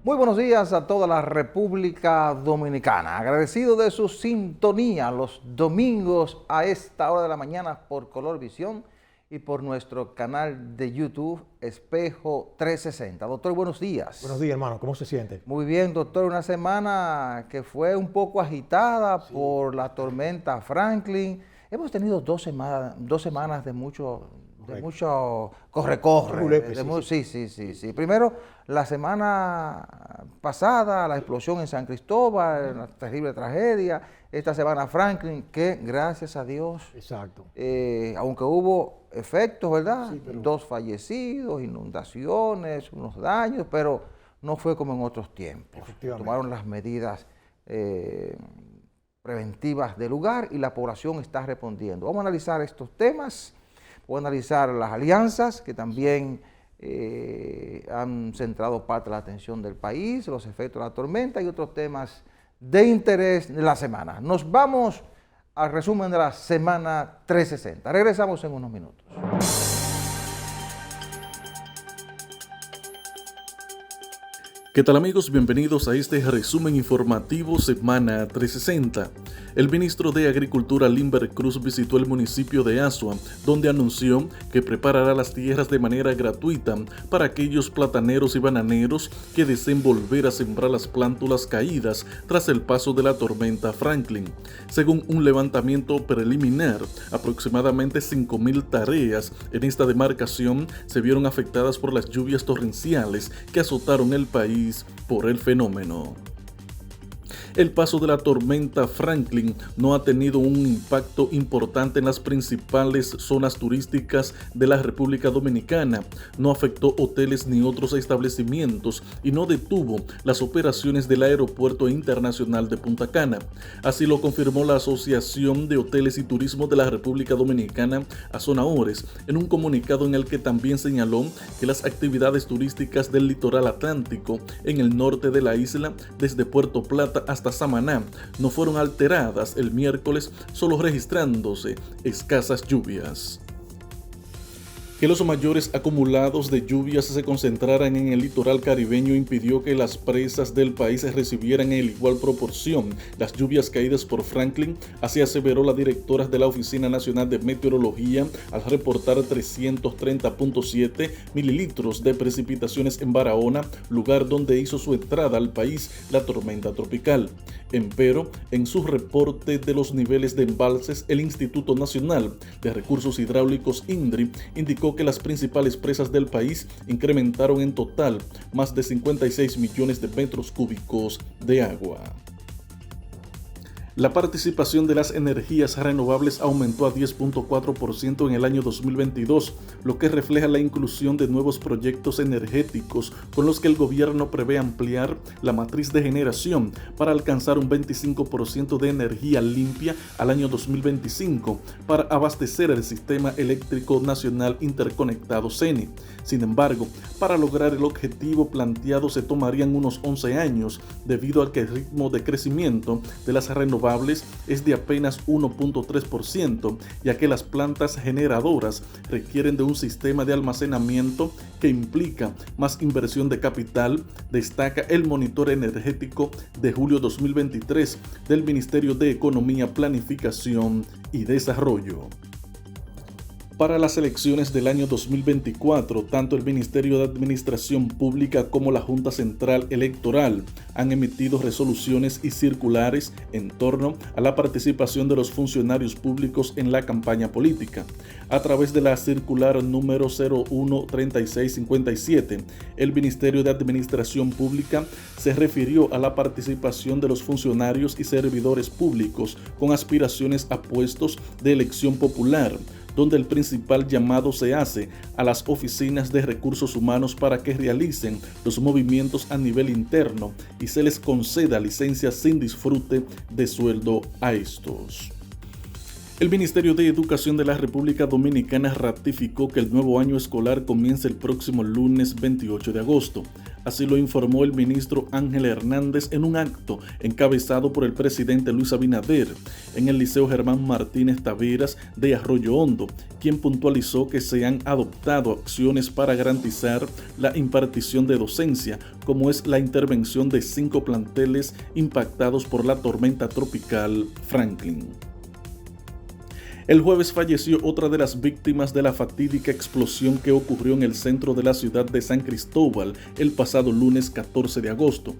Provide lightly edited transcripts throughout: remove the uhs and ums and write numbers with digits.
Muy buenos días a toda la República Dominicana. Agradecido de su sintonía los domingos a esta hora de la mañana por Color Visión y por nuestro canal de YouTube Espejo 360. Doctor, buenos días. Buenos días, hermano. ¿Cómo se siente? Muy bien, doctor. Una semana que fue un poco agitada por la tormenta Franklin. Hemos tenido dos semanas de mucho corre-corre. Sí. Primero, la semana pasada, la explosión en San Cristóbal, una terrible tragedia. Esta semana Franklin, que gracias a Dios, exacto, aunque hubo efectos, ¿verdad? Sí, pero... 2 fallecidos, inundaciones, unos daños, pero no fue como en otros tiempos. Tomaron las medidas preventivas del lugar y la población está respondiendo. Vamos a analizar estos temas. Voy a analizar las alianzas que también han centrado parte de la atención del país, los efectos de la tormenta y otros temas de interés de la semana. Nos vamos al resumen de la semana 360. Regresamos en unos minutos. ¿Qué tal, amigos? Bienvenidos a este resumen informativo Semana 360. El ministro de Agricultura Limber Cruz visitó el municipio de Asua, donde anunció que preparará las tierras de manera gratuita para aquellos plataneros y bananeros que deseen volver a sembrar las plántulas caídas tras el paso de la tormenta Franklin. Según un levantamiento preliminar, aproximadamente 5,000 tareas en esta demarcación se vieron afectadas por las lluvias torrenciales que azotaron el país por el fenómeno. El paso de la tormenta Franklin no ha tenido un impacto importante en las principales zonas turísticas de la República Dominicana, no afectó hoteles ni otros establecimientos y no detuvo las operaciones del Aeropuerto Internacional de Punta Cana. Así lo confirmó la Asociación de Hoteles y Turismo de la República Dominicana, AZONAHORES, en un comunicado en el que también señaló que las actividades turísticas del litoral atlántico en el norte de la isla, desde Puerto Plata hasta Samaná, no fueron alteradas el miércoles, solo registrándose escasas lluvias. Que los mayores acumulados de lluvias se concentraran en el litoral caribeño impidió que las presas del país recibieran en igual proporción las lluvias caídas por Franklin, así aseveró la directora de la Oficina Nacional de Meteorología al reportar 330.7 mililitros de precipitaciones en Barahona, lugar donde hizo su entrada al país la tormenta tropical. Empero, en su reporte de los niveles de embalses, el Instituto Nacional de Recursos Hidráulicos INDRI indicó que las principales presas del país incrementaron en total más de 56 millones de metros cúbicos de agua. La participación de las energías renovables aumentó a 10.4% en el año 2022, lo que refleja la inclusión de nuevos proyectos energéticos con los que el gobierno prevé ampliar la matriz de generación para alcanzar un 25% de energía limpia al año 2025 para abastecer el Sistema Eléctrico Nacional Interconectado CENI. Sin embargo, para lograr el objetivo planteado se tomarían unos 11 años debido a que el ritmo de crecimiento de las renovables es de apenas 1.3%, ya que las plantas generadoras requieren de un sistema de almacenamiento que implica más inversión de capital, destaca el monitor energético de julio 2023 del Ministerio de Economía, Planificación y Desarrollo. Para las elecciones del año 2024, tanto el Ministerio de Administración Pública como la Junta Central Electoral han emitido resoluciones y circulares en torno a la participación de los funcionarios públicos en la campaña política. A través de la circular número 013657, el Ministerio de Administración Pública se refirió a la participación de los funcionarios y servidores públicos con aspiraciones a puestos de elección popular, donde el principal llamado se hace a las oficinas de recursos humanos para que realicen los movimientos a nivel interno y se les conceda licencias sin disfrute de sueldo a estos. El Ministerio de Educación de la República Dominicana ratificó que el nuevo año escolar comienza el próximo lunes 28 de agosto. Así lo informó el ministro Ángel Hernández en un acto encabezado por el presidente Luis Abinader en el Liceo Germán Martínez Taveras de Arroyo Hondo, quien puntualizó que se han adoptado acciones para garantizar la impartición de docencia, como es la intervención de 5 planteles impactados por la tormenta tropical Franklin. El jueves falleció otra de las víctimas de la fatídica explosión que ocurrió en el centro de la ciudad de San Cristóbal el pasado lunes 14 de agosto.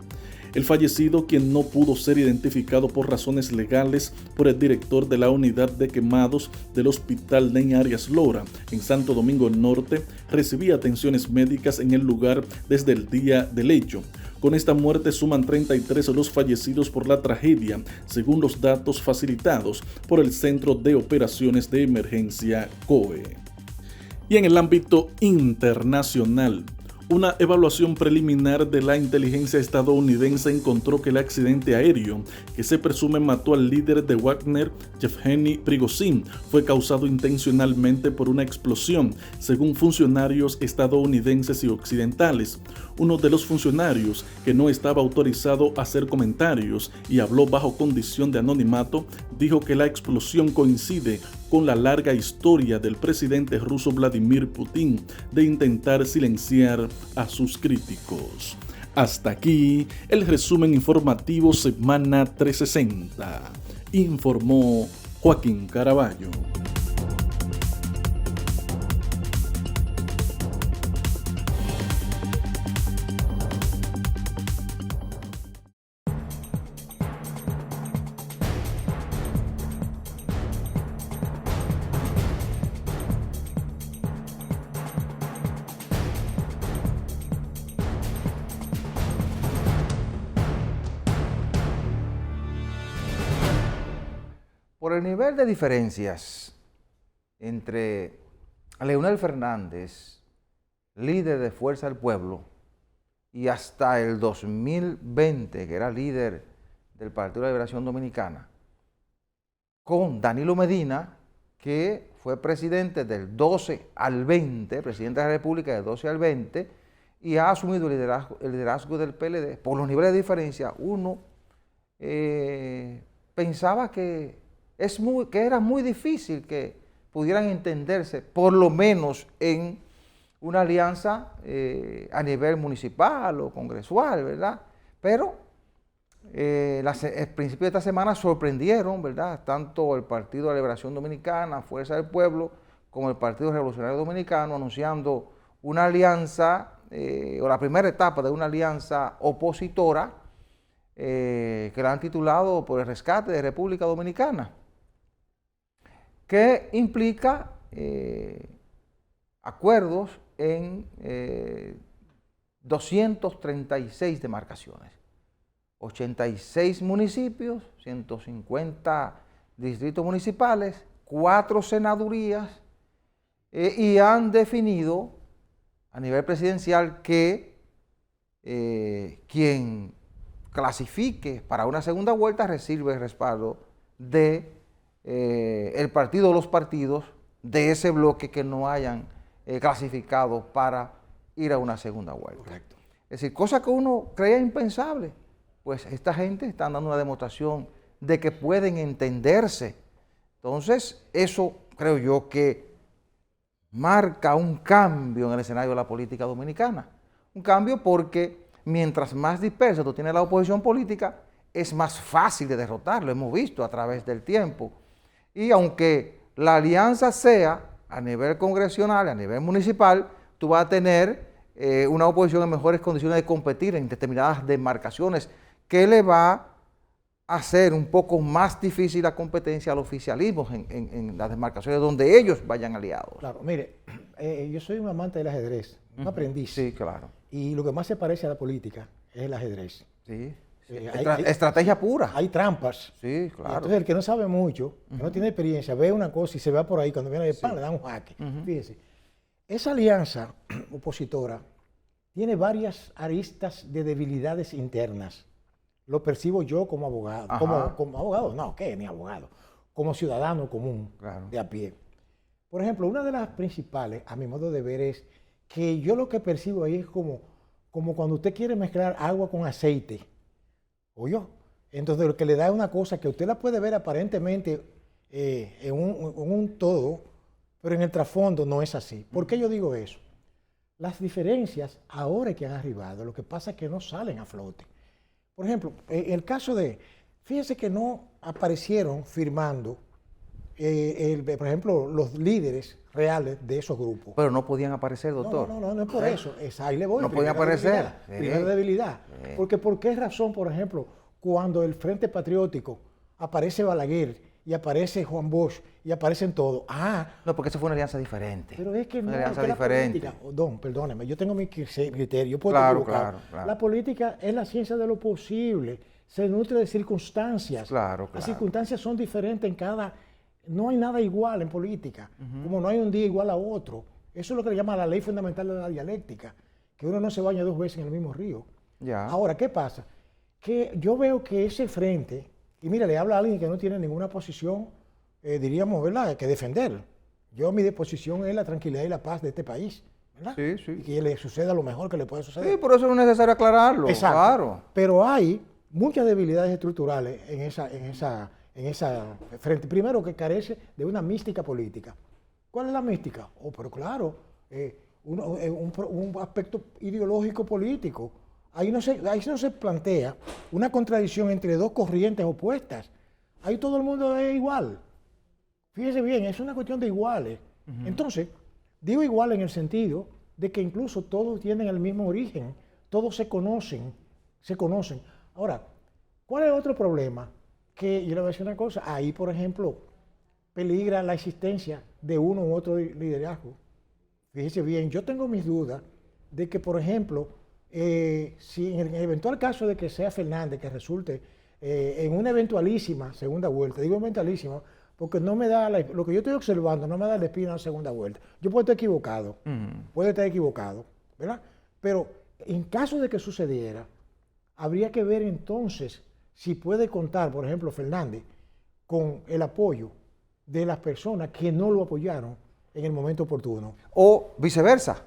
El fallecido, quien no pudo ser identificado por razones legales por el director de la unidad de quemados del Hospital Ney Arias Lora, en Santo Domingo Norte, recibía atenciones médicas en el lugar desde el día del hecho. Con esta muerte suman 33 los fallecidos por la tragedia, según los datos facilitados por el Centro de Operaciones de Emergencia COE. Y en el ámbito internacional, una evaluación preliminar de la inteligencia estadounidense encontró que el accidente aéreo que se presume mató al líder de Wagner, Yevgeny Prigozhin, fue causado intencionalmente por una explosión, según funcionarios estadounidenses y occidentales. Uno de los funcionarios, que no estaba autorizado a hacer comentarios y habló bajo condición de anonimato, dijo que la explosión coincide con la larga historia del presidente ruso Vladimir Putin de intentar silenciar a sus críticos. Hasta aquí el resumen informativo Semana 360. Informó Joaquín Caraballo. Por el nivel de diferencias entre Leonel Fernández, líder de Fuerza del Pueblo, y hasta el 2020, que era líder del Partido de la Liberación Dominicana, con Danilo Medina, que fue presidente del 12 al 20, presidente de la República del 12 al 20, y ha asumido el liderazgo del PLD. Por los niveles de diferencia, uno pensaba que era muy difícil que pudieran entenderse, por lo menos en una alianza a nivel municipal o congresual, ¿verdad? Pero el principio de esta semana sorprendieron, ¿verdad? Tanto el Partido de la Liberación Dominicana, Fuerza del Pueblo, como el Partido Revolucionario Dominicano, anunciando una alianza, o la primera etapa de una alianza opositora, que la han titulado por el rescate de República Dominicana, que implica acuerdos en 236 demarcaciones, 86 municipios, 150 distritos municipales, 4 senadurías, y han definido a nivel presidencial que quien clasifique para una segunda vuelta recibe el respaldo de el partido o los partidos de ese bloque que no hayan clasificado para ir a una segunda vuelta. Correcto. Es decir, cosa que uno creía impensable, pues esta gente está dando una demostración de que pueden entenderse. Entonces, eso creo yo que marca un cambio en el escenario de la política dominicana. Un cambio porque mientras más dispersa tú tienes la oposición política, es más fácil de derrotar, lo hemos visto a través del tiempo. Y aunque la alianza sea a nivel congresional, a nivel municipal, tú vas a tener una oposición en mejores condiciones de competir en determinadas demarcaciones, que le va a hacer un poco más difícil la competencia al oficialismo en las demarcaciones donde ellos vayan aliados. Claro, mire, yo soy un amante del ajedrez, un aprendiz. Sí, claro. Y lo que más se parece a la política es el ajedrez. Sí. Hay Estrategia pura. Hay trampas. Sí, claro. Y entonces el que no sabe mucho, que no tiene experiencia, ve una cosa y se va por ahí, cuando viene el pan le dan un jaque. Fíjense, esa alianza opositora tiene varias aristas de debilidades internas. Lo percibo yo como abogado. Como abogado, no, ¿qué? Ni abogado. Como ciudadano común, claro, de a pie. Por ejemplo, una de las principales, a mi modo de ver, es que yo lo que percibo ahí es como como cuando usted quiere mezclar agua con aceite. ¿Oyó? Entonces lo que le da es una cosa que usted la puede ver aparentemente en un todo, pero en el trasfondo no es así. ¿Por qué yo digo eso? Las diferencias ahora que han arribado, lo que pasa es que no salen a flote. Por ejemplo, el caso de, fíjese que no aparecieron firmando, por ejemplo, los líderes reales de esos grupos. Pero no podían aparecer, doctor. No es por eso. Ahí le voy. No podían aparecer. Primera debilidad. Porque ¿por qué razón, por ejemplo, cuando el Frente Patriótico aparece Balaguer y aparece Juan Bosch y aparecen todos? No, porque eso fue una alianza diferente. Pero es que no, una alianza es que diferente. La política, Don, perdóneme, yo tengo mi criterio, yo puedo Claro, equivocar. claro. La política es la ciencia de lo posible, se nutre de circunstancias. Claro. Las circunstancias son diferentes en cada... No hay nada igual en política, como no hay un día igual a otro. Eso es lo que le llama la ley fundamental de la dialéctica, que uno no se baña 2 veces en el mismo río. Ya. Ahora, ¿qué pasa? Que yo veo que ese frente, y mira, le habla a alguien que no tiene ninguna posición, diríamos, ¿verdad?, que defender. Mi posición es la tranquilidad y la paz de este país, ¿verdad? Sí. Y que le suceda lo mejor que le puede suceder. Sí, por eso es necesario aclararlo. Exacto. Claro. Pero hay muchas debilidades estructurales en esa frente. Primero, que carece de una mística política. ¿Cuál es la mística? Pero claro, un aspecto ideológico político. Ahí no se plantea una contradicción entre 2 corrientes opuestas. Ahí todo el mundo es igual. Fíjese bien, es una cuestión de iguales. Entonces, digo igual en el sentido de que incluso todos tienen el mismo origen, todos se conocen. Ahora, ¿cuál es el otro problema? Que yo le voy a decir una cosa, ahí por ejemplo peligra la existencia de uno u otro liderazgo. Fíjese bien, yo tengo mis dudas de que, por ejemplo, si en el eventual caso de que sea Fernández, que resulte en una eventualísima segunda vuelta, digo eventualísima porque no me da, lo que yo estoy observando no me da la espina a la segunda vuelta. Yo puedo estar equivocado, ¿verdad? Pero en caso de que sucediera, habría que ver entonces si puede contar, por ejemplo, Fernández, con el apoyo de las personas que no lo apoyaron en el momento oportuno. O viceversa.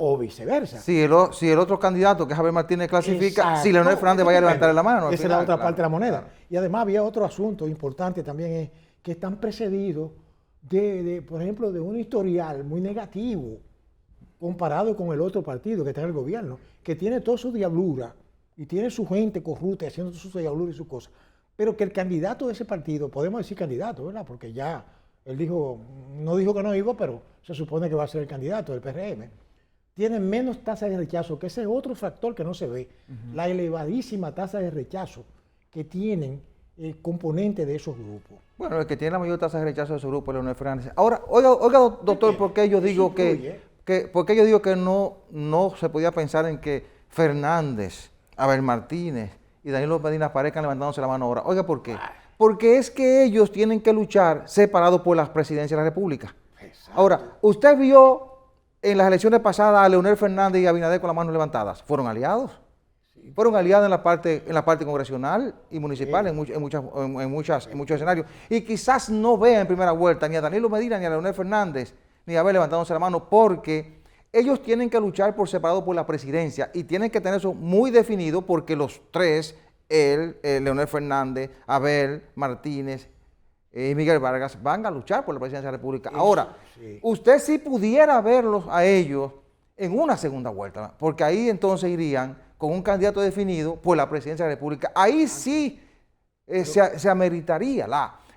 Si el otro candidato, que es Javier Martínez, clasifica, exacto, si Leonel Fernández vaya a levantar la mano. Esa es la otra parte de la moneda. Y además había otro asunto importante también, es que están precedidos por ejemplo, de un historial muy negativo comparado con el otro partido que está en el gobierno, que tiene toda su diablura y tiene su gente corrupta haciendo sus diabluras y sus cosas, pero que el candidato de ese partido, podemos decir candidato, ¿verdad? Porque ya él no dijo que no iba, pero se supone que va a ser el candidato del PRM, tiene menos tasa de rechazo, que ese es otro factor que no se ve, la elevadísima tasa de rechazo que tienen el componente de esos grupos. Bueno, el que tiene la mayor tasa de rechazo de su grupo es Leonel Fernández. Ahora, oiga, doctor, ¿por qué yo digo que no se podía pensar en que Fernández, Abel Martínez y Danilo Medina aparezcan levantándose la mano ahora? Oiga, ¿por qué? Porque es que ellos tienen que luchar separados por las presidencias de la República. Exacto. Ahora, usted vio en las elecciones pasadas a Leonel Fernández y a Abinader con las manos levantadas. ¿Fueron aliados? Sí. Fueron aliados en la parte congresional y municipal, sí, en muchos escenarios. Y quizás no vea en primera vuelta ni a Danilo Medina, ni a Leonel Fernández, ni a Abel levantándose la mano, porque ellos tienen que luchar por separado por la presidencia y tienen que tener eso muy definido, porque los tres, Leonel Fernández, Abel Martínez y Miguel Vargas, van a luchar por la presidencia de la República. Eso, ahora, sí, usted sí pudiera verlos a ellos en una segunda vuelta, porque ahí entonces irían con un candidato definido por la presidencia de la República. Ahí sí se ameritaría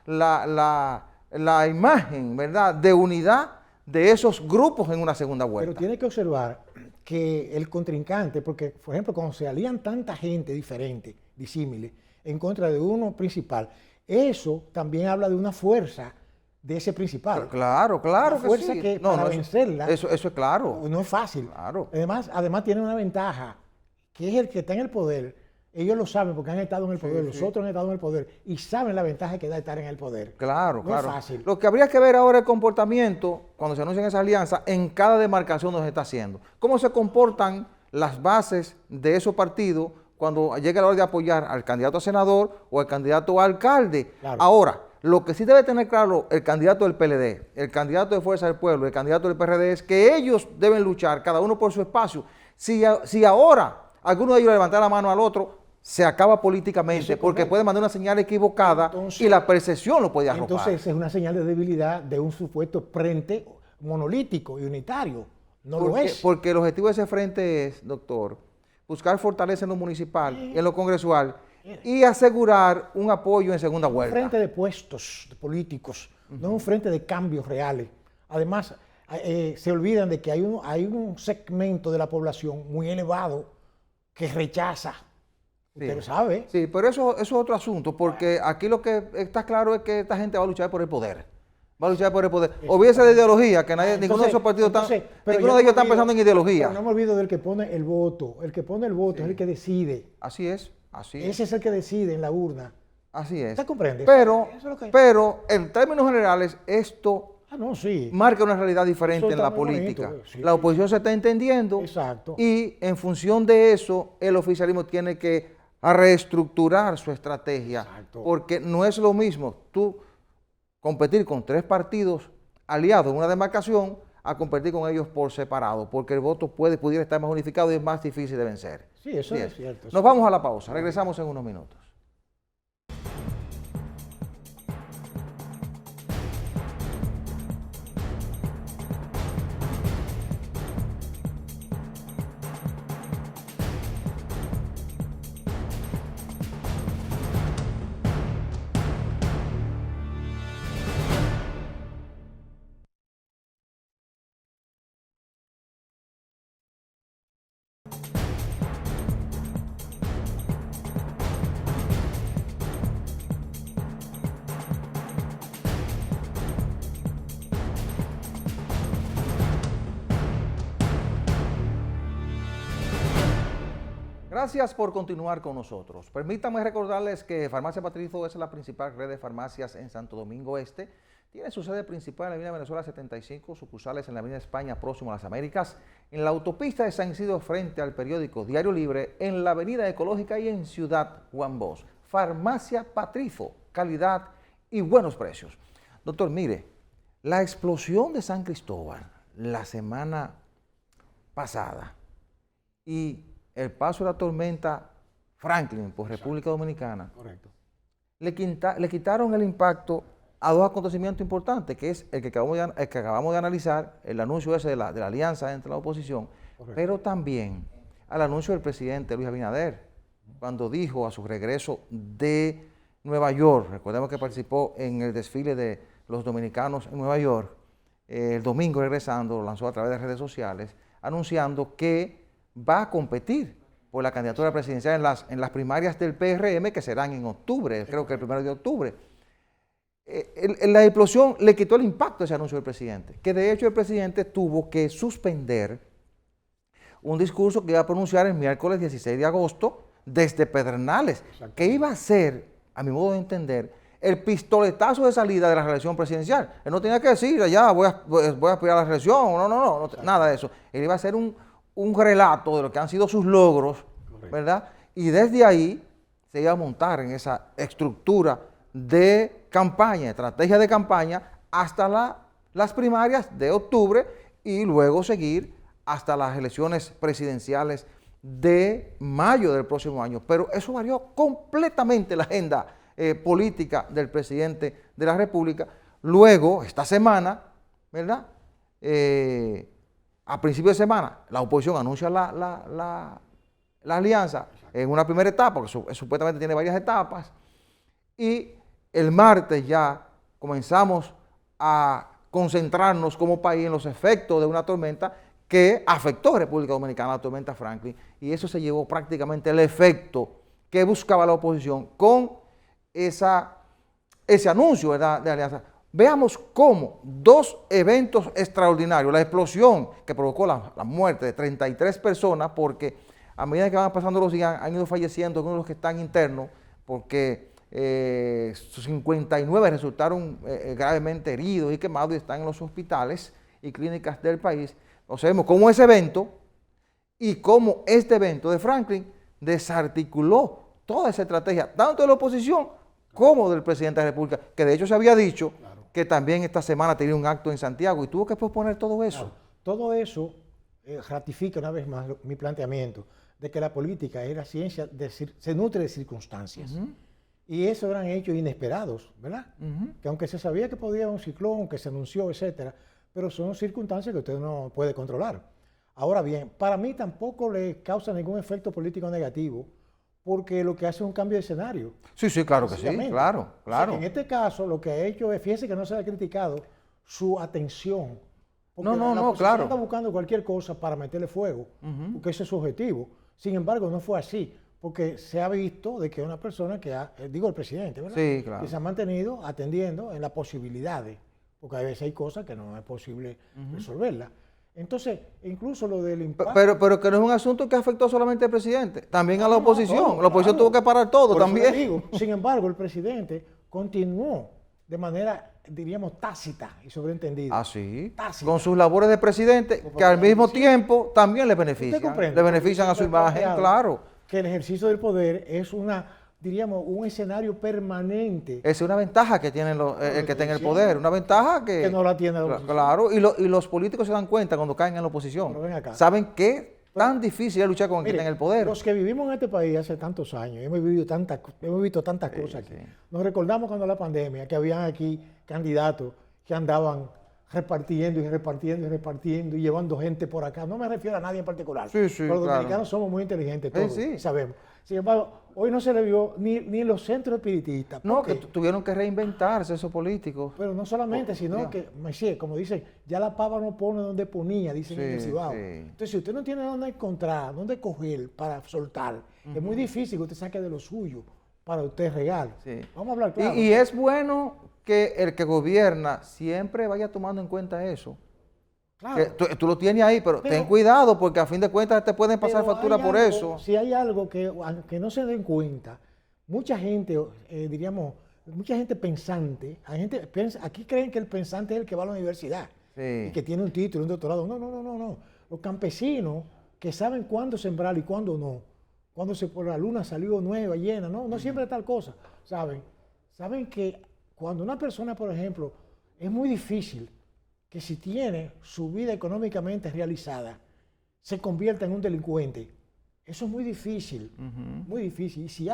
la imagen, ¿verdad?, de unidad de esos grupos en una segunda vuelta. Pero tiene que observar que el contrincante, porque, por ejemplo, cuando se alían tanta gente diferente, disímile, en contra de uno principal, eso también habla de una fuerza de ese principal. Claro, una fuerza sí, que para vencerla eso es claro. No es fácil. Claro. Además tiene una ventaja, que es el que está en el poder. Ellos lo saben porque han estado en el poder, los otros han estado en el poder y saben la ventaja que da estar en el poder. Claro, no es fácil. Lo que habría que ver ahora es el comportamiento, cuando se anuncian esas alianzas, en cada demarcación donde se está haciendo. Cómo se comportan las bases de esos partidos cuando llega la hora de apoyar al candidato a senador o al candidato a alcalde. Claro. Ahora, lo que sí debe tener claro el candidato del PLD, el candidato de Fuerza del Pueblo, el candidato del PRD, es que ellos deben luchar, cada uno por su espacio. Si ahora alguno de ellos levantar la mano al otro, se acaba políticamente, porque puede mandar una señal equivocada y la percepción lo puede arropar. Entonces es una señal de debilidad de un supuesto frente monolítico y unitario. No lo es. Porque el objetivo de ese frente es, doctor, buscar fortaleza en lo municipal, en lo congresual y asegurar un apoyo en segunda vuelta. Un frente de puestos políticos, no es un frente de cambios reales. Además, se olvidan de que hay un segmento de la población muy elevado que rechaza. Usted lo sabe. Sí, pero eso es otro asunto, porque aquí lo que está claro es que esta gente va a luchar por el poder. Va a luchar por el poder. Olvídese de ideología, que ninguno de esos partidos ninguno de ellos están pensando en ideología. Pero no me olvido del que pone el voto. El que pone el voto es el que decide. Así es. Ese es el que decide en la urna. Así es. ¿Usted comprende? Pero en términos generales, esto sí, marca una realidad diferente en la política. Bonito, sí. La oposición se está entendiendo. Exacto. Y en función de eso, el oficialismo tiene que reestructurar su estrategia. Exacto. Porque no es lo mismo tú competir con 3 partidos aliados en una demarcación a competir con ellos por separado, porque el voto pudiera estar más unificado y es más difícil de vencer. Sí, eso es cierto. Nos vamos a la pausa, regresamos en unos minutos. Gracias por continuar con nosotros. Permítanme recordarles que Farmacia Patricio es la principal red de farmacias en Santo Domingo Este. Tiene su sede principal en la Avenida Venezuela 75, sucursales en la Avenida España, próximo a las Américas, en la autopista de San Isidro frente al periódico Diario Libre, en la Avenida Ecológica y en Ciudad Juan Bosch. Farmacia Patricio, calidad y buenos precios. Doctor, mire, la explosión de San Cristóbal la semana pasada y el paso de la tormenta Franklin por República Dominicana, correcto, le quitaron el impacto a 2 acontecimientos importantes, que es el que acabamos de analizar, el anuncio ese de la alianza entre la oposición, correcto, pero también al anuncio del presidente Luis Abinader, cuando dijo a su regreso de Nueva York, recordemos que participó en el desfile de los dominicanos en Nueva York, el domingo regresando, lo lanzó a través de redes sociales, anunciando que va a competir por la candidatura presidencial en las primarias del PRM, que serán en octubre, creo que el 1 de octubre. La explosión le quitó el impacto a ese anuncio del presidente, que de hecho el presidente tuvo que suspender un discurso que iba a pronunciar el miércoles 16 de agosto desde Pedernales, que iba a ser, a mi modo de entender, el pistoletazo de salida de la reelección presidencial. Él no tenía que decir, ya voy a aspirar a la reelección, no, nada de eso. Él iba a hacer un relato de lo que han sido sus logros, correcto, ¿verdad? Y desde ahí se iba a montar en esa estructura de campaña, estrategia de campaña, hasta las primarias de octubre y luego seguir hasta las elecciones presidenciales de mayo del próximo año. Pero eso varió completamente la agenda política del presidente de la República. Luego, esta semana, ¿verdad? A principio de semana, la oposición anuncia la alianza en una primera etapa, que supuestamente tiene varias etapas, y el martes ya comenzamos a concentrarnos como país en los efectos de una tormenta que afectó a República Dominicana, la tormenta Franklin, y eso se llevó prácticamente el efecto que buscaba la oposición con ese anuncio, ¿verdad?, de alianza. Veamos cómo 2 eventos extraordinarios, la explosión que provocó la muerte de 33 personas, porque a medida que van pasando los días han ido falleciendo algunos de los que están internos, porque 59 resultaron gravemente heridos y quemados y están en los hospitales y clínicas del país. O sea, vemos cómo ese evento y cómo este evento de Franklin desarticuló toda esa estrategia, tanto de la oposición como del presidente de la República, que de hecho se había dicho, claro, que también esta semana tenía un acto en Santiago y tuvo que posponer todo eso. Claro, todo eso ratifica una vez más mi planteamiento de que la política es la ciencia, se nutre de circunstancias. Y eso eran hechos inesperados, ¿verdad? Que aunque se sabía que podía haber un ciclón, que se anunció, etcétera, pero son circunstancias que usted no puede controlar. Ahora bien, para mí tampoco le causa ningún efecto político negativo, porque lo que hace es un cambio de escenario. Sí, sí, claro que sí, claro, O sea, claro. que en este caso, lo que ha hecho es, fíjese que no se ha criticado su atención. Porque No, la oposición claro. está buscando cualquier cosa para meterle fuego, porque ese es su objetivo. Sin embargo, no fue así, porque se ha visto de que es una persona que digo el presidente, ¿verdad? Sí, claro. Que se ha mantenido atendiendo en las posibilidades, porque a veces hay cosas que no es posible resolverlas. Entonces, incluso lo del impacto... Pero que no es un asunto que afectó solamente al presidente, también a la No, oposición. todo, La oposición claro. tuvo que parar todo Por eso también. le digo, sin embargo, el presidente continuó de manera, diríamos, tácita y sobreentendida. Así, Tácita. con sus labores de presidente, que al mismo tiempo también le ¿Usted benefician. comprende? Le benefician a su Siempre he imagen, planteado claro. que el ejercicio del poder es diríamos, un escenario permanente Esa es una ventaja que tiene el que está en el sí. poder, una ventaja que no la tiene la oposición. Claro, y los políticos se dan cuenta cuando caen en la oposición. Pero ven acá. Saben qué tan difícil es luchar con el que Mire, está en el poder. los que vivimos en este país hace tantos años, hemos visto tantas cosas aquí. sí. Nos recordamos cuando la pandemia, que habían aquí candidatos que andaban repartiendo y repartiendo y repartiendo y llevando gente por acá. No me refiero a nadie en particular. Sí, sí, Pero los claro. dominicanos somos muy inteligentes todos, sí. sabemos. Sin embargo, hoy no se le vio ni en los centros espiritistas. ¿Por No, qué? que tuvieron que reinventarse esos políticos. Pero no solamente, sino ya. que, Messier, como dicen, ya la pava no pone donde ponía, dicen en el Sí, Cibao. sí. Entonces, si usted no tiene dónde encontrar, dónde coger para soltar, es muy difícil que usted saque de lo suyo para usted regar. Sí. Vamos a hablar claro. Y es bueno que el que gobierna siempre vaya tomando en cuenta eso. Claro. Que tú lo tienes ahí, pero Pero- ten cuidado porque a fin de cuentas te pueden pasar Pero factura hay por algo, eso. Si hay algo que no se den cuenta, mucha gente, diríamos, mucha gente pensante, aquí creen que el pensante es el que va a la universidad Sí. y que tiene un título, un doctorado. No. Los campesinos que saben cuándo sembrar y cuándo no, cuándo por la luna salió nueva, llena, no siempre tal cosa, saben que cuando una persona, por ejemplo, es muy difícil que si tiene su vida económicamente realizada, se convierta en un delincuente. Eso es muy difícil, muy difícil. Y si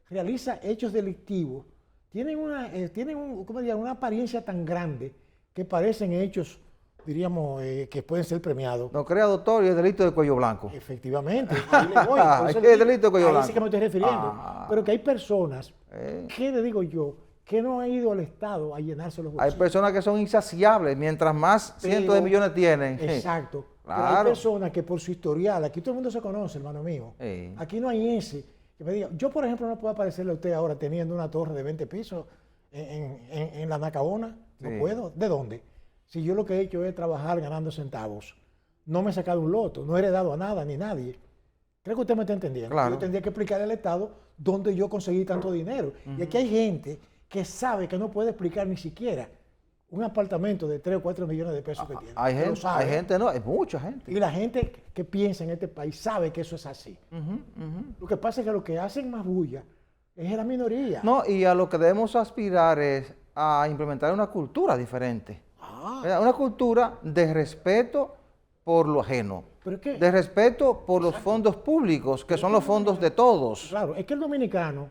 realiza hechos delictivos, tienen una apariencia tan grande que parecen hechos, diríamos, que pueden ser premiados. No crea, doctor, y es delito de cuello blanco. Efectivamente, ahí le voy. Por eso ¿Qué le es delito de cuello ahí blanco? sí que me estoy refiriendo. Ah. Pero que hay personas, Eh. ¿qué le digo yo? Que no han ido al Estado a llenarse los Hay bolsillos. personas que son insaciables, mientras más cientos de millones tienen. Exacto. Pero hay Claro. personas que por su historial, aquí todo el mundo se conoce, hermano mío. Sí. Aquí no hay ese que me diga, yo por ejemplo no puedo aparecerle a usted ahora teniendo una torre de 20 pisos en la Nacaona. No Sí. puedo. ¿De dónde? Si yo lo que he hecho es trabajar ganando centavos. No me he sacado un loto, no he heredado a nada ni nadie. Creo que usted me está entendiendo. Claro. Yo tendría que explicarle al Estado dónde yo conseguí tanto dinero. Y aquí hay gente que sabe que no puede explicar ni siquiera un apartamento de 3 o 4 millones de pesos que tiene. Hay Usted lo sabe. gente, no, hay mucha gente. Y la gente que piensa en este país sabe que eso es así. Lo que pasa es que lo que hacen más bulla es la minoría. No, y a lo que debemos aspirar es a implementar una cultura diferente. Ah, Una cultura de respeto por lo ajeno, pero es que, de respeto por los fondos públicos, que son los fondos de todos. claro, es que el dominicano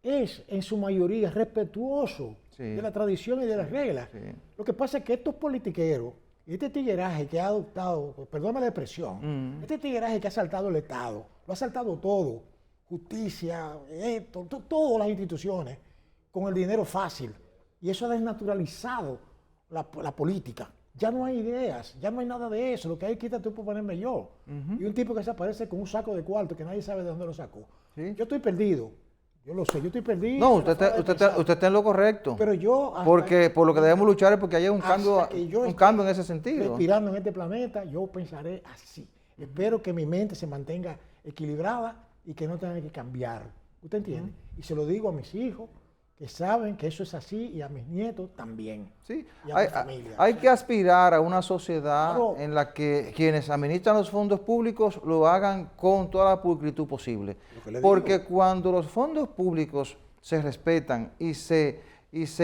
es en su mayoría respetuoso Sí. de la tradición y de las reglas. Sí. Lo que pasa es que estos politiqueros, y este tigueraje que ha adoptado, perdóname la expresión, este tigueraje que ha saltado el Estado, lo ha saltado todo, justicia, todas las instituciones, con el dinero fácil. Y eso ha desnaturalizado la política. Ya no hay ideas, ya no hay nada de eso. Lo que hay es quítate tú por ponerme yo. Y un tipo que se aparece con un saco de cuarto que nadie sabe de dónde lo sacó. Sí. Yo estoy perdido. Yo lo sé, yo estoy perdido. No, pero fuera de pensar. usted está en lo correcto. Pero yo, hasta- Porque por lo que debemos luchar es porque haya un hasta cambio, que yo un esté cambio en ese sentido. respirando en este planeta, yo pensaré así. Espero que mi mente se mantenga equilibrada y que no tenga que cambiar. ¿Usted entiende? Y se lo digo a mis hijos, que saben que eso es así, y a mis nietos también. Sí, Y a mi familia. hay que aspirar a una sociedad Claro. en la que quienes administran los fondos públicos lo hagan con toda la pulcritud posible. Lo que le Porque cuando los fondos públicos se respetan y se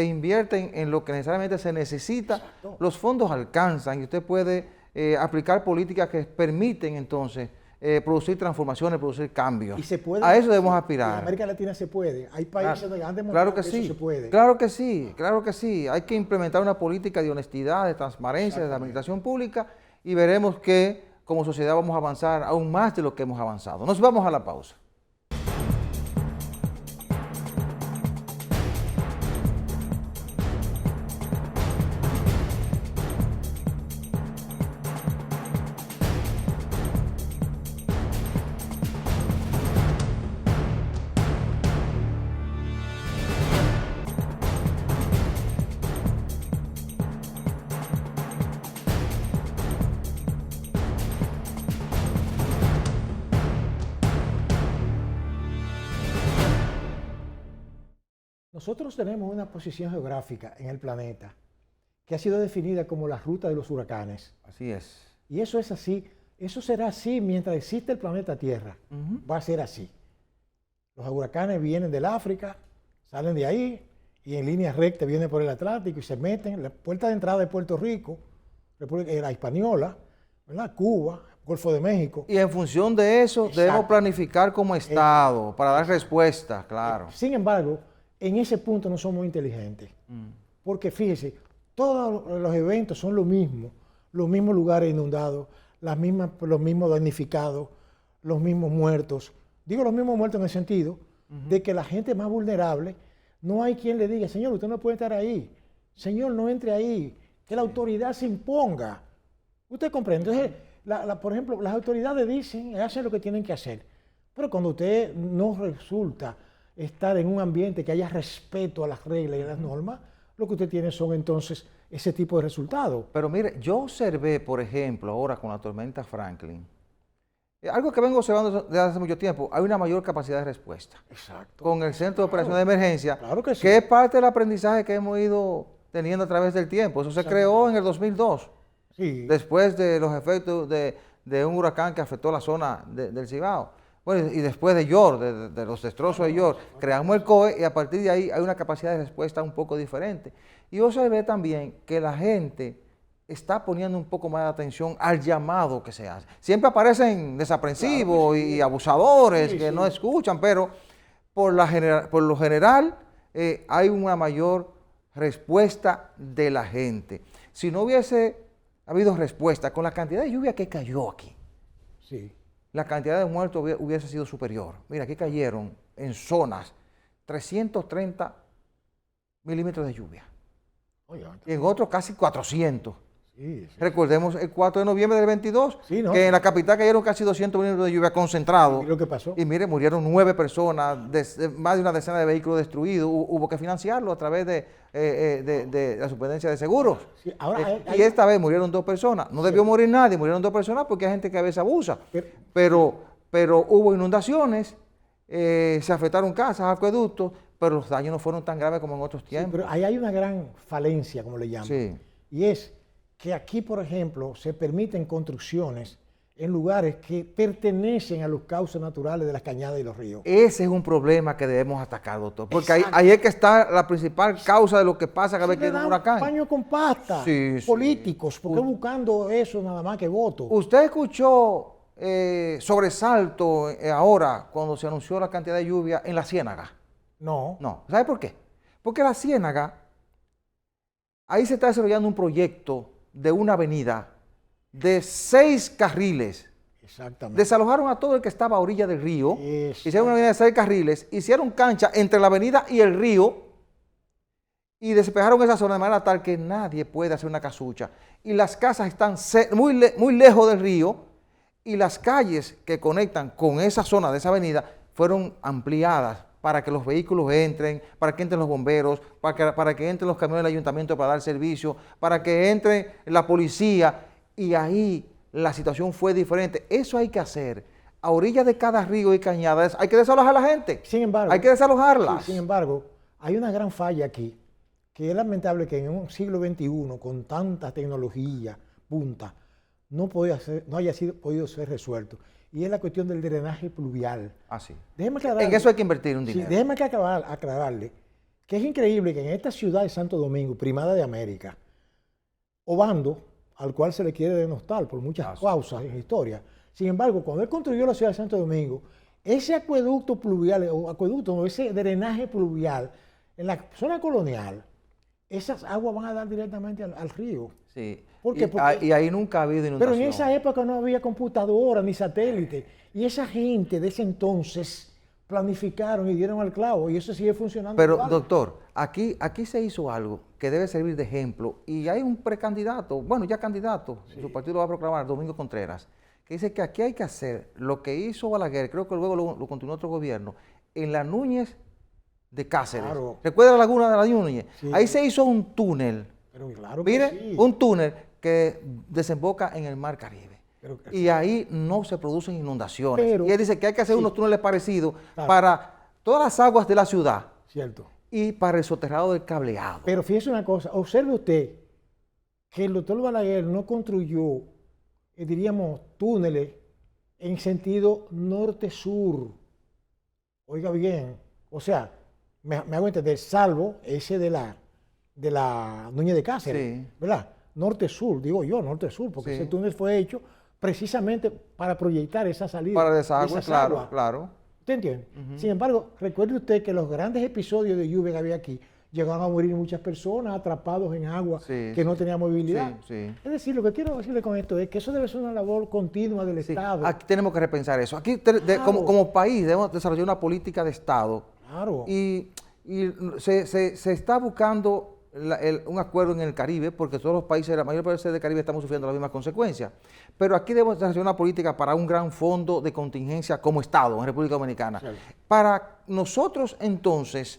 invierten en lo que necesariamente se necesita, Exacto. los fondos alcanzan y usted puede aplicar políticas que permiten entonces producir transformaciones, producir cambios. Y se puede, a eso debemos en aspirar. América Latina se puede. Hay países donde han Claro demostrado que eso sí, se puede. claro que sí, claro que sí. Hay que implementar una política de honestidad, de transparencia, de administración pública y veremos que como sociedad vamos a avanzar aún más de lo que hemos avanzado. Nos vamos a la pausa. Nosotros tenemos una posición geográfica en el planeta que ha sido definida como la ruta de los huracanes. Así es. Y eso es así, eso será así mientras existe el planeta Tierra. Va a ser así. Los huracanes vienen del África, salen de ahí y en línea recta vienen por el Atlántico y se meten. La puerta de entrada de Puerto Rico, la Hispaniola, ¿verdad? Cuba, Golfo de México. Y en función de eso debemos planificar como Estado para dar respuesta, claro. Sin embargo, en ese punto no somos inteligentes. Porque fíjese, todos los eventos son lo mismo, los mismos lugares inundados, los mismos damnificados, los mismos muertos. Digo los mismos muertos en el sentido de que la gente más vulnerable, no hay quien le diga, señor, usted no puede estar ahí, señor, no entre ahí, que la autoridad se imponga. Usted comprende. Entonces, por ejemplo, las autoridades dicen, hacen lo que tienen que hacer, pero cuando usted no resulta estar en un ambiente que haya respeto a las reglas y a las normas, lo que usted tiene son entonces ese tipo de resultados. Pero mire, yo observé, por ejemplo, ahora con la tormenta Franklin, algo que vengo observando desde hace mucho tiempo, hay una mayor capacidad de respuesta. Exacto. Con el Centro de Operaciones de Emergencia, Claro que sí. que es parte del aprendizaje que hemos ido teniendo a través del tiempo. Eso se creó en el 2002, Sí. después de los efectos de un huracán que afectó la zona del Cibao. Bueno, y después de York, de los destrozos de York, creamos el COE y a partir de ahí hay una capacidad de respuesta un poco diferente. Y observé también que la gente está poniendo un poco más de atención al llamado que se hace. Siempre aparecen desaprensivos y abusadores que no escuchan, pero por lo general hay una mayor respuesta de la gente. Si no hubiese habido respuesta con la cantidad de lluvia que cayó aquí, Sí. la cantidad de muertos hubiese sido superior. Mira, aquí cayeron en zonas 330 milímetros de lluvia. Oye, Y en otros casi 400. sí. Recordemos el 4 de noviembre del 22, Sí, ¿no? que en la capital cayeron casi 200 milímetros de lluvia concentrado. ¿Y lo que pasó? Y mire, murieron 9 personas, más de una decena de vehículos destruidos. Hubo que financiarlo a través de la superintendencia de seguros. Sí, ahora Y esta vez murieron 2 personas. No debió morir nadie, murieron 2 personas porque hay gente que a veces abusa. Pero hubo inundaciones, se afectaron casas, acueductos, pero los daños no fueron tan graves como en otros Sí, tiempos. pero ahí hay una gran falencia, como le llaman. Sí. Y es que aquí, por ejemplo, se permiten construcciones en lugares que pertenecen a los cauces naturales de las cañadas y los ríos. Ese es un problema que debemos atacar, doctor, porque ahí es que está la principal causa de lo que pasa cada vez que hay un huracán. Paño con pasta, Sí, sí. políticos, porque buscando eso nada más que votos. ¿Usted escuchó sobresalto ahora cuando se anunció la cantidad de lluvia en la Ciénaga? No. No. ¿Sabe por qué? Porque la Ciénaga, ahí se está desarrollando un proyecto de una avenida de 6 carriles. Exactamente. Desalojaron a todo el que estaba a orilla del río. Exacto. Hicieron una avenida de 6 carriles, hicieron cancha entre la avenida y el río y despejaron esa zona de manera tal que nadie puede hacer una casucha. Y las casas están muy lejos del río y las calles que conectan con esa zona de esa avenida fueron ampliadas para que los vehículos entren, para que entren los bomberos, para que entren los camiones del ayuntamiento para dar servicio, para que entre la policía. Y ahí la situación fue diferente. Eso hay que hacer. A orillas de cada río y cañada hay que desalojar a la gente. Sin embargo, hay que desalojarlas. Sí, sin embargo, hay una gran falla aquí, que es lamentable que en un siglo XXI, con tanta tecnología punta, no haya podido ser resuelto. Y es la cuestión del drenaje pluvial. Así. Déjeme aclararle. En eso hay que invertir un dinero. Sí, déjeme aclararle que es increíble que en esta ciudad de Santo Domingo, primada de América, Obando al cual se le quiere denostar por muchas causas en la historia. Sin embargo, cuando él construyó la ciudad de Santo Domingo, ese acueducto pluvial, o acueducto, no, ese drenaje pluvial, en la zona colonial, esas aguas van a dar directamente al río. Sí. ¿Por qué? Y ahí nunca ha habido inundación. Pero en esa época no había computadora ni satélite. Y esa gente de ese entonces planificaron y dieron al clavo. Y eso sigue funcionando. Pero, igual. doctor, aquí se hizo algo que debe servir de ejemplo. Y hay un precandidato, bueno, ya candidato, su partido lo va a proclamar, Domingo Contreras, que dice que aquí hay que hacer lo que hizo Balaguer, creo que luego lo continuó otro gobierno, en la Núñez de Cáceres. Claro. ¿Recuerda la laguna de la Núñez? Sí. Ahí se hizo un túnel. Pero claro que mire, sí. Un túnel que desemboca en el Mar Caribe. Y ahí no se producen inundaciones. Y él dice que hay que hacer unos túneles parecidos para todas las aguas de la ciudad. Cierto. Y para el soterrado del cableado. Pero fíjese una cosa, observe usted que el doctor Balaguer no construyó, diríamos, túneles en sentido norte-sur. Oiga bien, o sea, me hago entender, salvo ese de la Núñez de Cáceres, sí. ¿Verdad? Norte-sur, digo yo, norte-sur, porque sí. Ese túnel fue hecho precisamente para proyectar esa salida. Para desagüe, claro, claro. ¿Usted entiende? Sin embargo, recuerde usted que los grandes episodios de lluvia que había aquí, llegaban a morir muchas personas atrapados en agua que no tenían movilidad. Es decir, lo que quiero decirle con esto es que eso debe ser una labor continua del Estado. Aquí tenemos que repensar eso. Aquí, como país, debemos desarrollar una política de Estado. Claro. Y se está buscando un acuerdo en el Caribe, porque todos los países, la mayor parte del Caribe estamos sufriendo las mismas consecuencias. Pero aquí debemos desarrollar una política para un gran fondo de contingencia como Estado en República Dominicana. Sí. Para nosotros, entonces,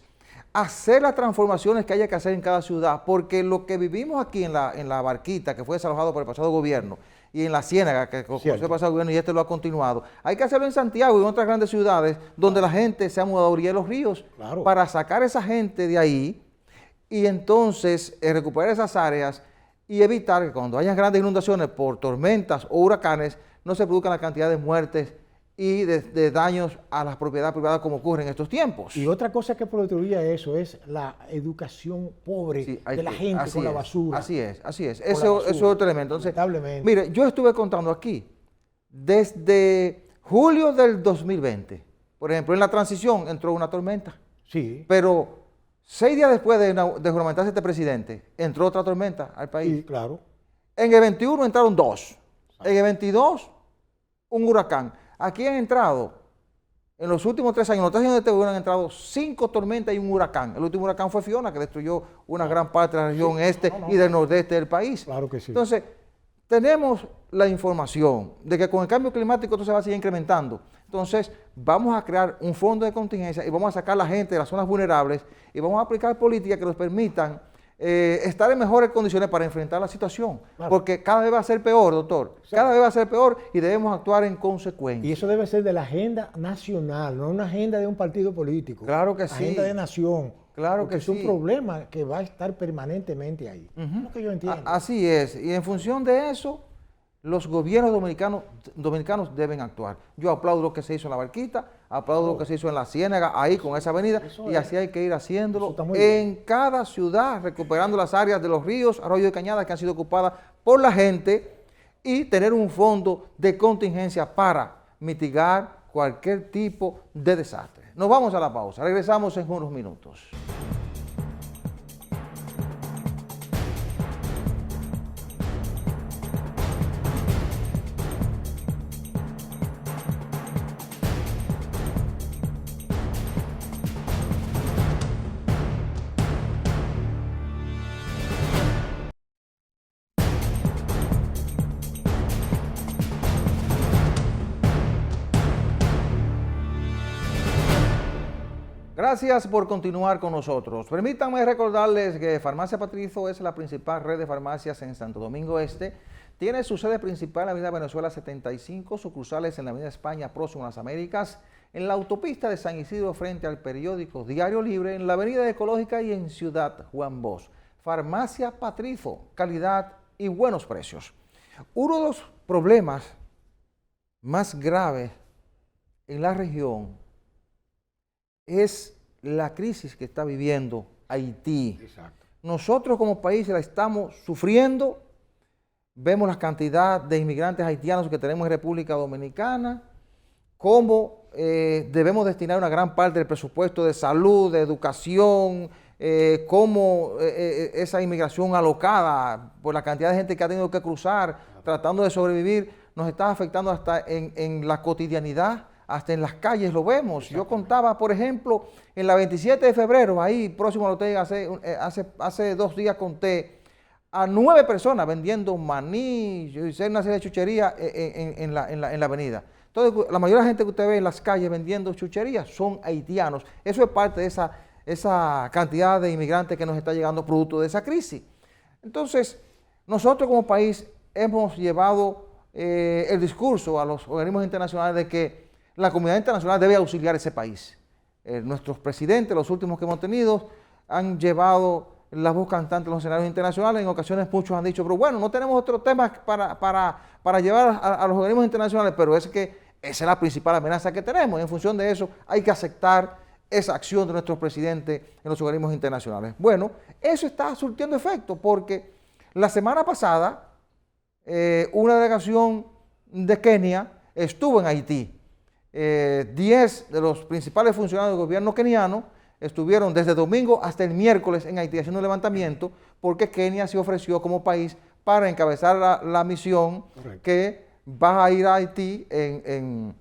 hacer las transformaciones que haya que hacer en cada ciudad, porque lo que vivimos aquí en la Barquita, que fue desalojado por el pasado gobierno, y en la Ciénaga, que fue el pasado gobierno y este lo ha continuado, hay que hacerlo en Santiago y en otras grandes ciudades donde la gente se ha mudado a orilla de los ríos, para sacar a esa gente de ahí y entonces recuperar esas áreas y evitar que cuando haya grandes inundaciones por tormentas o huracanes, no se produzcan la cantidad de muertes y de daños a las propiedades privadas como ocurre en estos tiempos. Y otra cosa que contribuye a eso es la educación pobre de la gente con la basura. Así es. Eso es otro elemento. Entonces, mire, yo estuve contando aquí, desde julio del 2020, por ejemplo, en la transición entró una tormenta. Sí. Pero 6 días después de juramentarse este presidente, entró otra tormenta al país. Sí, claro. En el 21 entraron 2. En el 22, un huracán. Aquí han entrado, en los últimos 3 años, en los 3 años de este gobierno han entrado 5 tormentas y un huracán. El último huracán fue Fiona, que destruyó una gran parte de la región y del nordeste del país. Claro que sí. Entonces, tenemos la información de que con el cambio climático esto se va a seguir incrementando. Entonces, vamos a crear un fondo de contingencia y vamos a sacar a la gente de las zonas vulnerables y vamos a aplicar políticas que nos permitan estar en mejores condiciones para enfrentar la situación. Claro. Porque cada vez va a ser peor, doctor. Sí. Cada vez va a ser peor y debemos actuar en consecuencia. Y eso debe ser de la agenda nacional, no una agenda de un partido político. Claro que sí. Agenda de nación. Claro que es un problema que va a estar permanentemente ahí. Es lo que yo entiendo. Así es. Y en función de eso, los gobiernos dominicanos deben actuar. Yo aplaudo lo que se hizo en la Barquita, aplaudo lo que se hizo en la Ciénaga, ahí con esa avenida, y así hay que ir haciéndolo en cada ciudad, recuperando las áreas de los ríos, arroyos y cañadas que han sido ocupadas por la gente y tener un fondo de contingencia para mitigar cualquier tipo de desastre. Nos vamos a la pausa, regresamos en unos minutos. Gracias por continuar con nosotros. Permítanme recordarles que Farmacia Patrizo es la principal red de farmacias en Santo Domingo Este. Tiene su sede principal en la Avenida Venezuela 75, sucursales en la Avenida España, próximo a las Américas, en la autopista de San Isidro frente al periódico Diario Libre, en la Avenida Ecológica y en Ciudad Juan Bosch. Farmacia Patrizo, calidad y buenos precios. Uno de los problemas más graves en la región es la crisis que está viviendo Haití. Exacto. Nosotros como país la estamos sufriendo vemos la cantidad de inmigrantes haitianos que tenemos en República Dominicana, cómo debemos destinar una gran parte del presupuesto de salud, de educación, cómo esa inmigración alocada por la cantidad de gente que ha tenido que cruzar tratando de sobrevivir nos está afectando hasta en la cotidianidad, hasta en las calles lo vemos. Yo contaba, por ejemplo, en la 27 de febrero, ahí próximo a Ortega, hace 2 días conté a 9 personas vendiendo maní y una serie de chucherías en la avenida. Entonces, la mayoría de la gente que usted ve en las calles vendiendo chucherías son haitianos. Eso es parte de esa cantidad de inmigrantes que nos está llegando producto de esa crisis. Entonces, nosotros como país hemos llevado el discurso a los organismos internacionales de que la comunidad internacional debe auxiliar a ese país. Nuestros presidentes, los últimos que hemos tenido, han llevado la voz cantante en los escenarios internacionales. En ocasiones muchos han dicho, pero bueno, no tenemos otros temas para llevar a los organismos internacionales, pero es que esa es la principal amenaza que tenemos. En función de eso, hay que aceptar esa acción de nuestros presidentes en los organismos internacionales. Bueno, eso está surtiendo efecto porque la semana pasada una delegación de Kenia estuvo en Haití. 10 de los principales funcionarios del gobierno keniano estuvieron desde domingo hasta el miércoles en Haití haciendo un levantamiento porque Kenia se ofreció como país para encabezar la misión. Correcto. Que va a ir a Haití en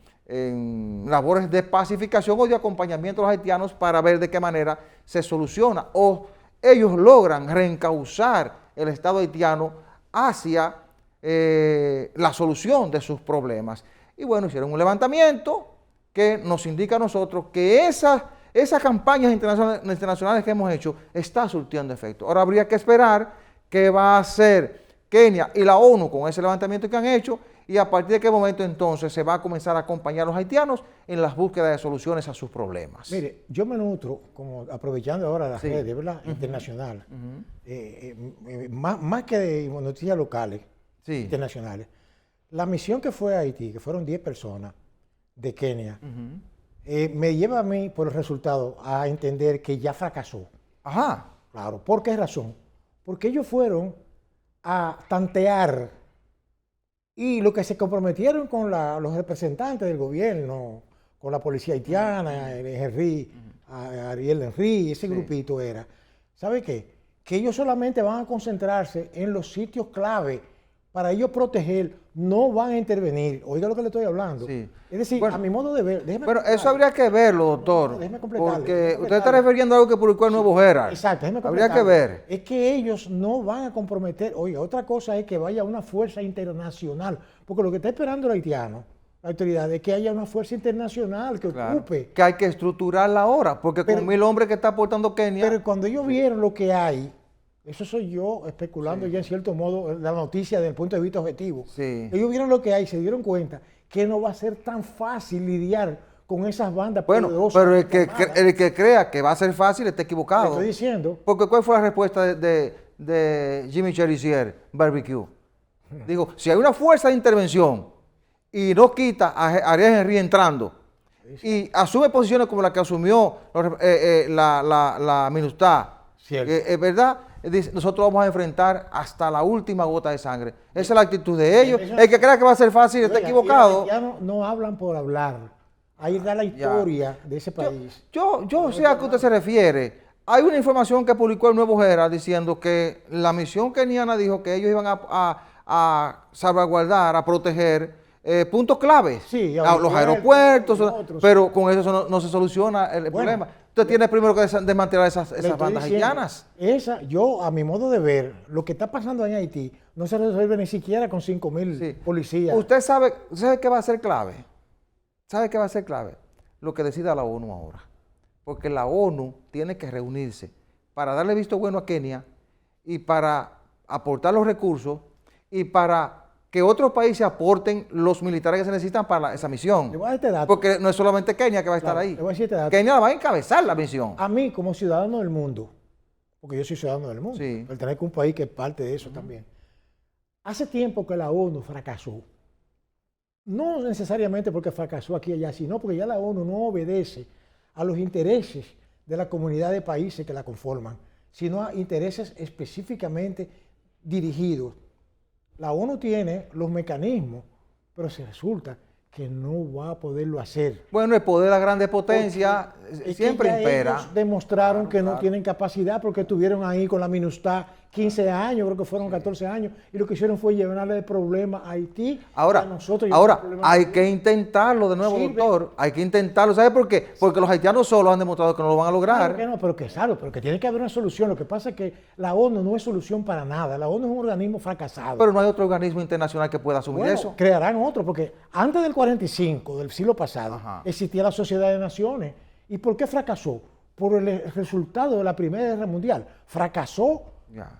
labores de pacificación o de acompañamiento a los haitianos para ver de qué manera se soluciona o ellos logran reencauzar el Estado haitiano hacia la solución de sus problemas. Y bueno, hicieron un levantamiento que nos indica a nosotros que esas campañas internacionales que hemos hecho está surtiendo efecto. Ahora habría que esperar qué va a hacer Kenia y la ONU con ese levantamiento que han hecho y a partir de qué momento entonces se va a comenzar a acompañar a los haitianos en las búsquedas de soluciones a sus problemas. Mire, yo me nutro, como aprovechando ahora las redes, ¿verdad? Internacional, más que de noticias locales, internacionales. La misión que fue a Haití, que fueron 10 personas de Kenia, me lleva a mí, por el resultado, a entender que ya fracasó. Ajá. Claro, ¿por qué razón? Porque ellos fueron a tantear y lo que se comprometieron con los representantes del gobierno, con la policía haitiana, Ariel Henry, ese grupito era, ¿sabe qué? Que ellos solamente van a concentrarse en los sitios clave para ellos proteger, no van a intervenir. Oiga lo que le estoy hablando. Sí. Es decir, bueno, a mi modo de ver... Pero eso habría que verlo, doctor. Déjeme completarle. Porque usted está refiriendo a algo que publicó el Nuevo Herald. Exacto, déjeme completarle. Habría que ver. Es que ellos no van a comprometer... Oiga, otra cosa es que vaya una fuerza internacional. Porque lo que está esperando el haitiano, la autoridad, es que haya una fuerza internacional que ocupe. Que hay que estructurarla ahora. Porque con 1000 hombres que está aportando Kenia... Pero cuando ellos vieron lo que hay... Eso soy yo especulando ya en cierto modo la noticia desde el punto de vista objetivo. Sí. Ellos vieron lo que hay, se dieron cuenta que no va a ser tan fácil lidiar con esas bandas poderosas. Pero el que crea que va a ser fácil está equivocado. Te estoy diciendo. Porque ¿cuál fue la respuesta de Jimmy Cherizier, Barbecue? Digo, si hay una fuerza de intervención y no quita a Ariel Henry entrando y asume posiciones como la que asumió la MINUSTAH, es verdad, nosotros vamos a enfrentar hasta la última gota de sangre. Esa es la actitud de ellos. El que crea que va a ser fácil está equivocado. Ya no hablan por hablar. Ahí está la historia de ese país. Yo sé a qué usted se refiere. Hay una información que publicó el Nuevo Herald diciendo que la misión keniana dijo que ellos iban a salvaguardar, a proteger puntos claves. Sí, los aeropuertos, pero con eso no se soluciona el problema. Usted tiene primero que desmantelar esas bandas haitianas. Yo, a mi modo de ver, lo que está pasando en Haití no se resuelve ni siquiera con 5,000 policías. ¿Usted sabe qué va a ser clave? ¿Sabe qué va a ser clave? Lo que decida la ONU ahora. Porque la ONU tiene que reunirse para darle visto bueno a Kenia y para aportar los recursos y para que otros países aporten los militares que se necesitan para esa misión. Le voy a dar este dato. Porque no es solamente Kenia que va a estar ahí. Le voy a decir este dato. Kenia va a encabezar la misión. A mí, como ciudadano del mundo, porque yo soy ciudadano del mundo, pertenezco a un país que es parte de eso también. Hace tiempo que la ONU fracasó. No necesariamente porque fracasó aquí y allá, sino porque ya la ONU no obedece a los intereses de la comunidad de países que la conforman, sino a intereses específicamente dirigidos La ONU tiene los mecanismos, pero se resulta que no va a poderlo hacer. Bueno, el poder de la grande potencia siempre impera. Ellos demostraron que no tienen capacidad porque estuvieron ahí con la MINUSTAH 15 años, creo que fueron 14 años, y lo que hicieron fue llevarle el problema a Haití. Ahora, hay que intentarlo de nuevo, doctor. Hay que intentarlo. ¿Sabe por qué? Porque los haitianos solos han demostrado que no lo van a lograr. Claro que no, pero que tiene que haber una solución. Lo que pasa es que la ONU no es solución para nada. La ONU es un organismo fracasado. Pero no hay otro organismo internacional que pueda asumir eso. Crearán otro, porque antes del 45, del siglo pasado, existía la Sociedad de Naciones. ¿Y por qué fracasó? Por el resultado de la Primera Guerra Mundial. Fracasó.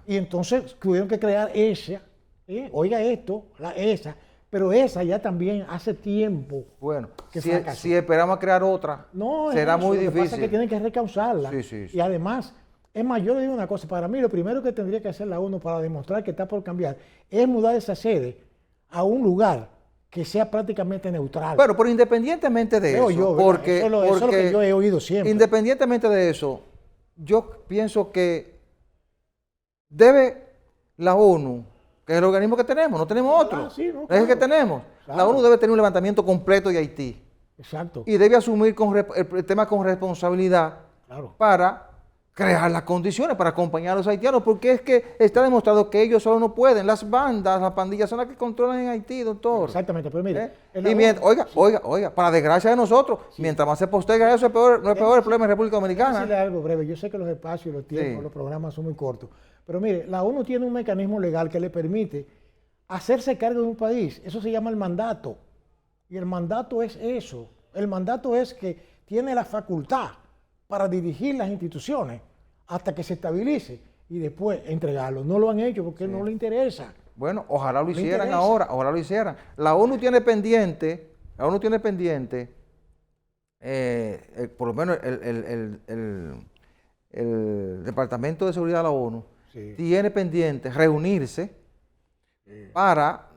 Y entonces tuvieron que crear esa, oiga esto, esa, pero esa ya también hace tiempo. Bueno, si esperamos a crear otra, será muy difícil. Lo que pasa es que tienen que recausarla. Sí. Y además, es más, yo le digo una cosa, para mí lo primero que tendría que hacer la ONU para demostrar que está por cambiar es mudar esa sede a un lugar que sea prácticamente neutral. Bueno, pero independientemente de eso, eso es lo que yo he oído siempre. Independientemente de eso, yo pienso que debe la ONU, que es el organismo que tenemos, no tenemos otro, es el que tenemos. Claro. La ONU debe tener un levantamiento completo de Haití. Exacto. Y debe asumir el tema con responsabilidad para crear las condiciones para acompañar a los haitianos, porque es que está demostrado que ellos solo no pueden. Las bandas, las pandillas son las que controlan en Haití, doctor. Exactamente, pero mire. Oiga, para desgracia de nosotros, mientras más se posterga eso, no es peor el problema en República Dominicana. Decirle algo breve. Yo sé que los espacios, los tiempos, los programas son muy cortos, pero mire, la ONU tiene un mecanismo legal que le permite hacerse cargo de un país. Eso se llama el mandato. Y el mandato es eso. El mandato es que tiene la facultad para dirigir las instituciones hasta que se estabilice y después entregarlo. No lo han hecho porque no le interesa. Bueno, ojalá lo hicieran ahora, ojalá lo hicieran. La ONU tiene pendiente, por lo menos el Departamento de Seguridad de la ONU tiene pendiente reunirse para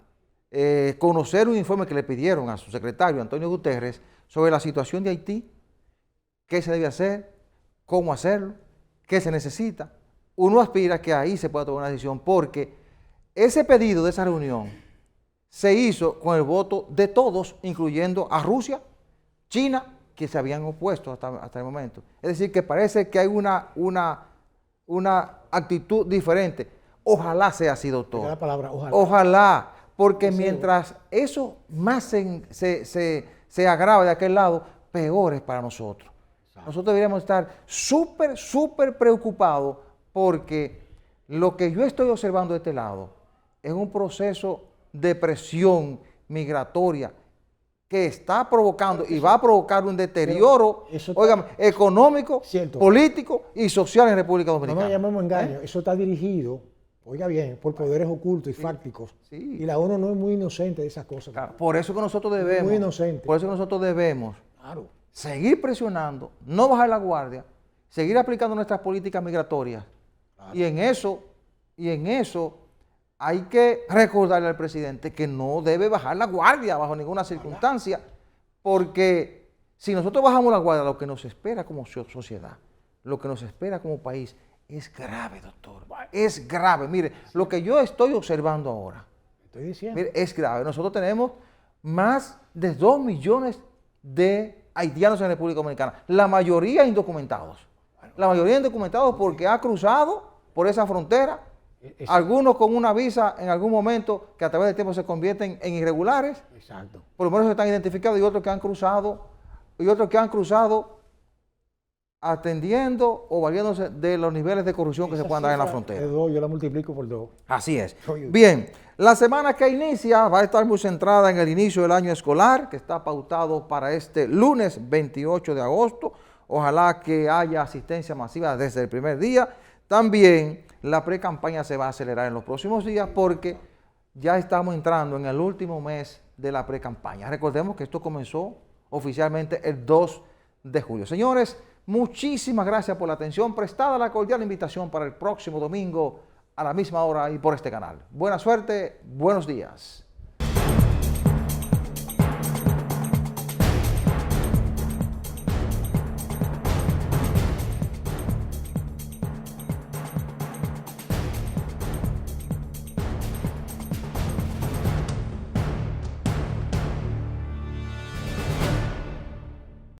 conocer un informe que le pidieron a su secretario, Antonio Guterres, sobre la situación de Haití, qué se debe hacer, cómo hacerlo, qué se necesita. Uno aspira a que ahí se pueda tomar una decisión, porque ese pedido de esa reunión se hizo con el voto de todos, incluyendo a Rusia, China, que se habían opuesto hasta el momento. Es decir, que parece que hay una actitud diferente. Ojalá sea así, doctor. La palabra, ojalá, porque mientras eso más se agrava de aquel lado, peor es para nosotros. Nosotros deberíamos estar súper preocupados, porque lo que yo estoy observando de este lado es un proceso de presión migratoria que está provocando y va a provocar un deterioro económico, político y social en República Dominicana. No nos llamemos engaño, eso está dirigido, oiga bien, por poderes ocultos y fácticos. Y la ONU no es muy inocente de esas cosas. Claro, por eso que nosotros debemos, muy inocente. Por eso que nosotros debemos seguir presionando, no bajar la guardia, seguir aplicando nuestras políticas migratorias. Y en eso hay que recordarle al presidente que no debe bajar la guardia bajo ninguna circunstancia, porque si nosotros bajamos la guardia, lo que nos espera como sociedad, lo que nos espera como país, es grave, doctor. Es grave. Mire, lo que yo estoy observando ahora, mire, es grave. Nosotros tenemos más de 2 millones de haitianos en República Dominicana, la mayoría indocumentados. La mayoría indocumentados porque ha cruzado por esa frontera, algunos con una visa en algún momento que a través del tiempo se convierten en irregulares. Exacto. Por lo menos están identificados, y otros que han cruzado atendiendo o valiéndose de los niveles de corrupción que se puedan dar en la frontera. Yo la multiplico por 2. Así es. Bien, la semana que inicia va a estar muy centrada en el inicio del año escolar, que está pautado para este lunes 28 de agosto. Ojalá que haya asistencia masiva desde el primer día. También la pre-campaña se va a acelerar en los próximos días, porque ya estamos entrando en el último mes de la pre-campaña. Recordemos que esto comenzó oficialmente el 2 de julio. Señores, muchísimas gracias por la atención prestada. La cordial invitación para el próximo domingo a la misma hora y por este canal. Buena suerte, buenos días.